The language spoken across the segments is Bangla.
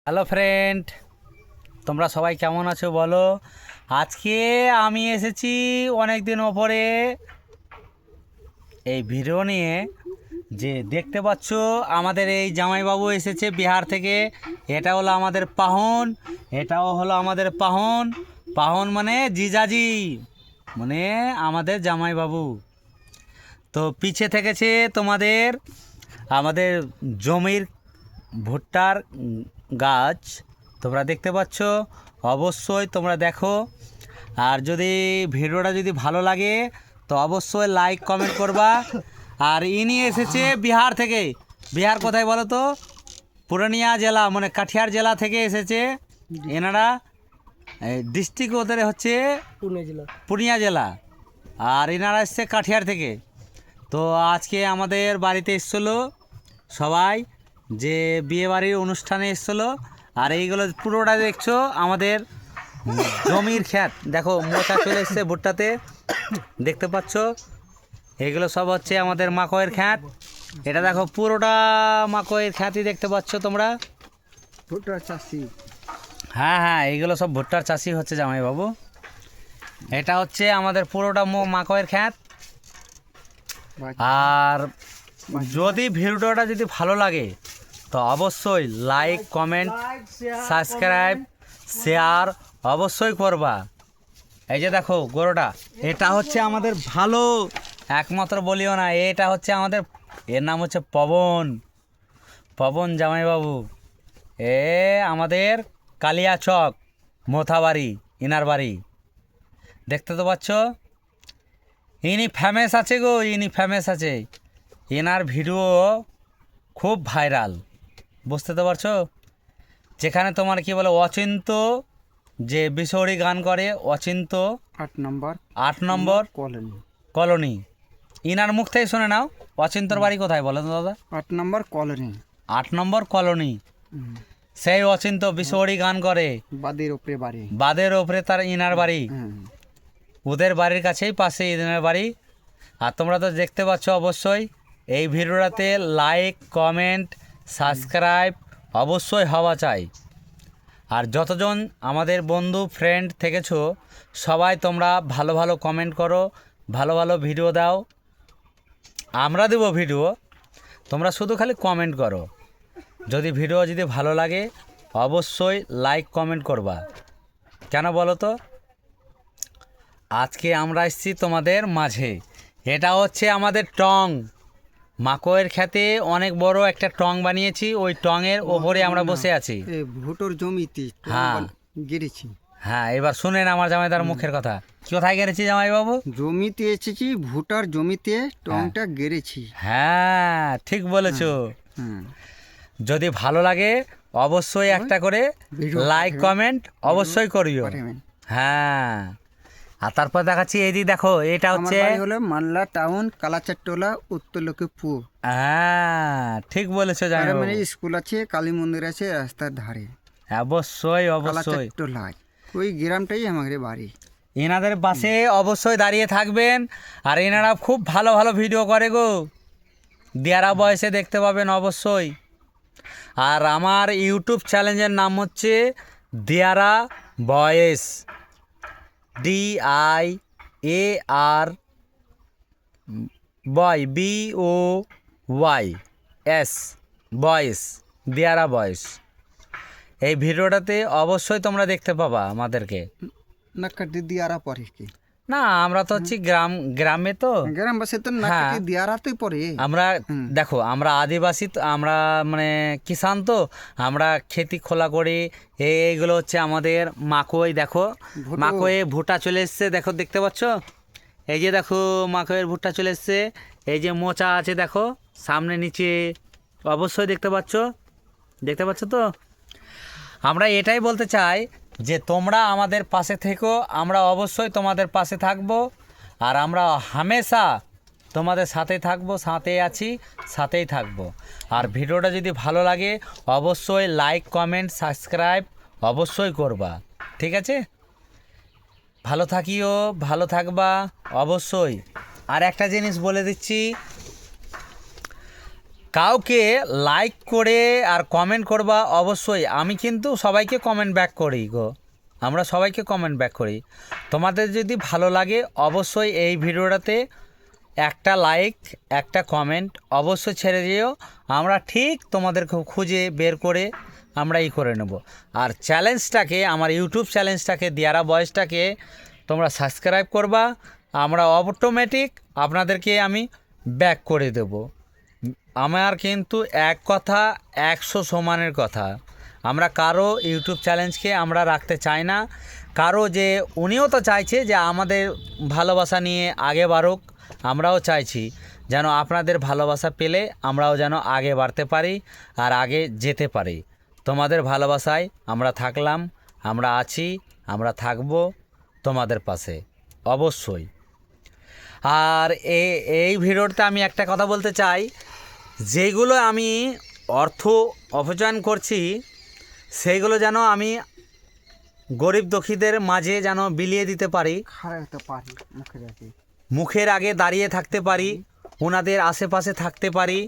হ্যালো ফ্রেন্ড, তোমরা সবাই কেমন আছো বলো। আজকে আমি এসেছি অনেক দিন ওপরে এই ভিডিও নিয়ে। যে দেখতে পাচ্ছ আমাদের এই জামাইবাবু এসেছে বিহার থেকে। এটা হলো আমাদের পাহন, এটাও হলো আমাদের পাহন। পাহন মানে জিজাজি, মানে আমাদের জামাইবাবু। তো পিছে থেকেছে তোমাদের আমাদের জমির ভুট্টার গাছ, তোমরা দেখতে পাচ্ছ। অবশ্যই তোমরা দেখো, আর যদি ভিডিওটা যদি ভালো লাগে তো অবশ্যই লাইক কমেন্ট করবা। আর ইনি এসেছে বিহার থেকে। বিহার কোথায় বলো তো? পুরুলিয়া জেলা, মানে কাঠিয়ার জেলা থেকে এসেছে এনারা। ডিস্ট্রিক্ট ওদের হচ্ছে পুরুলিয়া জেলা, আর এনারা এসছে কাঠিয়ার থেকে। তো আজকে আমাদের বাড়িতে এসেছিলো সবাই, যে বিয়েবাড়ির অনুষ্ঠানে এসেছিলো। আর এইগুলো পুরোটা দেখছো আমাদের জমির ক্ষেত। দেখো মোচা চলে এসছে ভুট্টাতে, দেখতে পাচ্ছ। এগুলো সব হচ্ছে আমাদের মাকইয়ের ক্ষেত। এটা দেখো পুরোটা মাকইয়ের ক্ষেতই দেখতে পাচ্ছ তোমরা। ভুট্টার চাষি। হ্যাঁ হ্যাঁ, এইগুলো সব ভুট্টার চাষি হচ্ছে জামাইবাবু। এটা হচ্ছে আমাদের পুরোটা মাকইয়ের ক্ষেত। আর যদি ভিডিওটা যদি ভালো লাগে তো অবশ্যই লাইক কমেন্ট সাবস্ক্রাইব শেয়ার অবশ্যই করবা। এই যে দেখো গরুটা, এটা হচ্ছে আমাদের ভালো একমাত্র বলিও না, এটা হচ্ছে আমাদের, এর নাম হচ্ছে পবন। পবন জামাইবাবু, এ আমাদের কালিয়াচক মোথাবাড়ি ইনার বাড়ি, দেখতে তো পাচ্ছ। ইনি ফেমাস আছে গো, ইনি ফেমাস আছে। এনার ভিডিও খুব ভাইরাল, বুঝতে তো পারছো। যেখানে তোমার কি বলে অচিন্ত, যে বিশৌরি গান করে অচিন্ত 8 নম্বর কলোনি, ইনার মুখ থেকে শুনে নাও। অচিন্তর বাড়ি কোথায় বলো তো দাদা? 8 নম্বর কলোনি। 8 নম্বর কলোনি। সেই অচিন্ত বিশৌরি গান করে, বাদের ওপরে তার ইনার বাড়ি। ওদের বাড়ির কাছেই পাশে ইনার বাড়ি। আর তোমরা তো দেখতে পাচ্ছ অবশ্যই। এই ভিডিওটাতে লাইক কমেন্ট সাবস্ক্রাইব অবশ্যই হওয়া চাই। আর যতজন আমাদের বন্ধু ফ্রেন্ড থেকেছো সবাই তোমরা ভালো ভালো কমেন্ট করো, ভালো ভালো ভিডিও দাও। আমরা দেবো ভিডিও, তোমরা শুধু খালি কমেন্ট করো। যদি ভিডিও যদি ভালো লাগে অবশ্যই লাইক কমেন্ট করবা। কেন বলো তো? আজকে আমরা এসেছি তোমাদের মাঝে। এটা হচ্ছে আমাদের টং, মাকইয়ের খেতে অনেক বড় একটা টং বানিয়েছি। ওই টঙের ওপরে আমরা বসে আছি। ভুটোর জমিতে হ্যাঁ গেড়েছি। হ্যাঁ, এবার শুনেন আমার জামাইদার মুখের কথা। কোথায় গেছি জামাইবাবু? জমিতে এসেছি, ভুটার জমিতে টংটা গেড়েছি। হ্যাঁ ঠিক বলেছো। যদি ভালো লাগে অবশ্যই একটা করে লাইক কমেন্ট অবশ্যই করিও। হ্যাঁ, আর তারপর দেখাচ্ছি এইদিকে দেখো, এটা হচ্ছে হলো মালদা টাউন, কালাচারটোলা, উত্তর লক্ষ্মীপুর। হ্যাঁ ঠিক বলেছো জামাইবাবু। মানে স্কুল আছে, কালী মন্দির আছে রাস্তার ধারে। অবশ্যই অবশ্যই, কালাচারটোলায় ওই গ্রামটাই আমাদের বাড়ি। এনাদের পাশে অবশ্যই দাঁড়িয়ে থাকবেন। আর এনারা খুব ভালো ভালো ভিডিও করে গো, দিয়ারা বয়সে দেখতে পাবেন অবশ্যই। আর আমার ইউটিউব চ্যানেলের নাম হচ্ছে দিয়ারা বয়েস, DIAR বয় BOYS বয়েস, দিয়ারা বয়েস। এই ভিডিওটাতে অবশ্যই তোমরা দেখতে পাবা আমাদেরকে। না কাটি দিয়ারা পরে কি না, আমরা তো হচ্ছি গ্রামে, তো গ্রামবাসী তো না কাটি দিয়ারাতেই পরে আমরা। দেখো আমরা আদিবাসী, তো আমরা মানে কিষান, তো আমরা খেতি খোলা করি। এইগুলো হচ্ছে আমাদের মাকই। দেখো মাকইয়ে ভুট্টা চলে এসছে, দেখো দেখতে পাচ্ছ। এই যে দেখো মাকইয়ের ভুট্টা চলে এসছে। এই যে মোচা আছে দেখো সামনে নিচে, অবশ্যই দেখতে পাচ্ছ, দেখতে পাচ্ছ তো। আমরা এটাই বলতে চাই যে তোমরা আমাদের পাশে থেকো, আমরা অবশ্যই তোমাদের পাশে থাকবো। আর আমরা হামেশা তোমাদের সাথে থাকবো, সাথে আছি, সাথেই থাকবো। আর ভিডিওটা যদি ভালো লাগে অবশ্যই লাইক কমেন্ট সাবস্ক্রাইব অবশ্যই করবা, ঠিক আছে? ভালো থাকিও, ভালো থাকবা অবশ্যই। আর একটা জিনিস বলে দিচ্ছি, কাউকে লাইক করে আর কমেন্ট করবা অবশ্যই। আমি কিন্তু সবাইকে কমেন্ট ব্যাক করি গো, আমরা সবাইকে কমেন্ট ব্যাক করি। তোমাদের যদি ভালো লাগে অবশ্যই এই ভিডিওটাতে একটা লাইক একটা কমেন্ট অবশ্যই ছেড়ে দিও। আমরা ঠিক তোমাদেরকে খুঁজে বের করে আমরা করে নেব। আর চ্যালেঞ্জটাকে, আমার ইউটিউব চ্যালেঞ্জটাকে, দিয়ারা বয়েসটাকে তোমরা সাবস্ক্রাইব করবা। আমরা অটোমেটিক আপনাদেরকে আমি ব্যাক করে দেব। আমার কিন্তু এক কথা 100 সমানের কথা। আমরা কারো ইউটিউব চ্যালেঞ্জকে আমরা রাখতে চাই না। কারো যে উনিও তো চাইছে যে আমাদের ভালোবাসা নিয়ে আগে বাড়ুক, আমরাও চাইছি যেন আপনাদের ভালোবাসা পেলে আমরাও যেন আগে বাড়তে পারি আর আগে যেতে পারি। তোমাদের ভালোবাসায় আমরা থাকলাম, আমরা আছি, আমরা থাকব তোমাদের পাশে অবশ্যই। আর এই ভিডিওতে আমি একটা কথা বলতে চাই, যেগুলো আমি অর্থ অপচয়ন করছি সেইগুলো যেন আমি গরিব দুঃখীদের মাঝে যেন বিলিয়ে দিতে পারি, খারাপ পারি মুখের আগে দাঁড়িয়ে থাকতে পারি, ওনাদের আশেপাশে থাকতে পারি।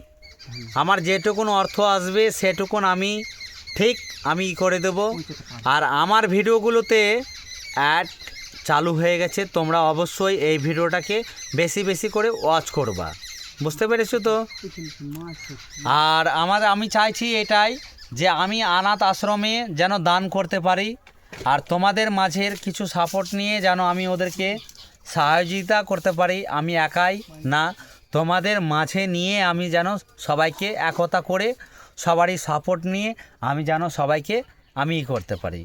আমার যেটুকুন অর্থ আসবে সেটুকুন আমি ঠিক আমি করে দেব। আর আমার ভিডিওগুলোতে অ্যাড চালু হয়ে গেছে, তোমরা অবশ্যই এই ভিডিওটাকে বেশি বেশি করে ওয়াচ করবা, বুঝতে পেরেছো তো? আর আমি চাইছি এটাই যে আমি অনাথ আশ্রমে যেন দান করতে পারি, আর তোমাদের মাঝের কিছু সাপোর্ট নিয়ে যেন আমি ওদেরকে সহযোগিতা করতে পারি। আমি একাই না, তোমাদের মাঝে নিয়ে আমি যেন সবাইকে একতা করে সবারই সাপোর্ট নিয়ে আমি যেন সবাইকে আমি করতে পারি।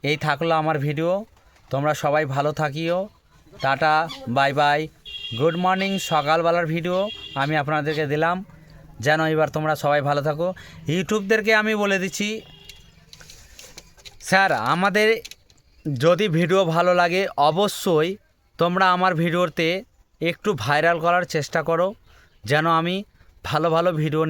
এই থাকলো আমার ভিডিও। তোমরা সবাই ভালো থাকিও। Tata, bye bye, good morning. সকালবেলার ভিডিও আমি আপনাদেরকে দিলাম, যেন এবার তোমরা সবাই ভালো থাকো। ইউটিউবদেরকে আমি বলে দিচ্ছি, স্যার আমাদের যদি ভিডিও ভালো লাগে অবশ্যই তোমরা আমার ভিডিওতে একটু ভাইরাল করার চেষ্টা করো, যেন আমি ভালো ভালো ভিডিও